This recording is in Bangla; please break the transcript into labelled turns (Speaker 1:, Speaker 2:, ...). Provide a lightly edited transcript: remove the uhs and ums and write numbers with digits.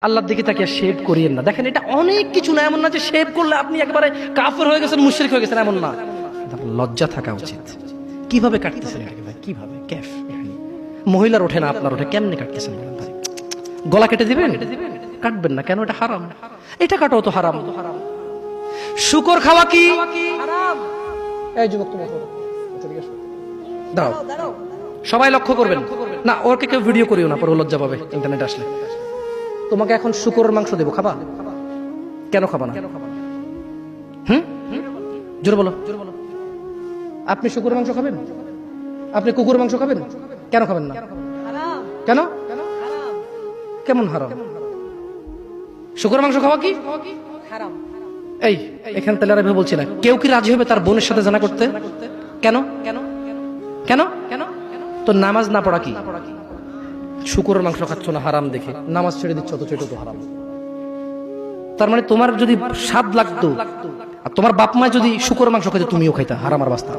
Speaker 1: আল্লাহর দিকে তাকিয়ে শেভ করিয়েন না। দেখেন এটা অনেক কিছু না, এমন না যে শেভ করলে আপনি একবারে কাফের হয়ে গেছেন, মুশরিক হয়ে গেছেন, এমন না। লজ্জা থাকা উচিত। কিভাবে কাটতেছেন এটাকে ভাই? কিভাবে ক্যাফ মহিলার ওঠে না, আপনার ওঠে, কেমনে কাটতেছেন ভাই? গলা কেটে দিবেন? কাটবেন না কেন? এটা হারাম। এটা কাটাও তো হারাম। শুকর খাওয়া কি হারাম? এই যুবক তুমি দাও, সবাই লক্ষ্য করবেন না, ওকে কেউ ভিডিও করিও না, পরে লজ্জা পাবে ইন্টারনেট আসলে। তোমাকে এখন শুকরের মাংস দেবো, খাবা? কেন খাবা না? জোরে বলো। আপনি শুকরের মাংস খাবেন? আপনি কুকুরের মাংস খাবেন? কেন খাবেন না? কেন? কেমন হারাম? শুকরের মাংস খাওয়া কি হারাম? এই এখানে তাহলে আমি বলছি না, কেউ কি রাজি হবে তার বোনের সাথে জানা করতে? কেন? কেন? কেন? কেন? তো নামাজ না পড়া কি? শুকরের মাংস খাচ্ছ না হারাম দেখে নামাজ ছেড়ে দিচ্ছ, অথচ এটা তো হারাম। তার মানে তোমার যদি স্বাদ লাগতো আর তোমার বাপ মা যদি শুকরের মাংস খাইতো, তুমিও খাইতা, হারাম আর বাস্তা।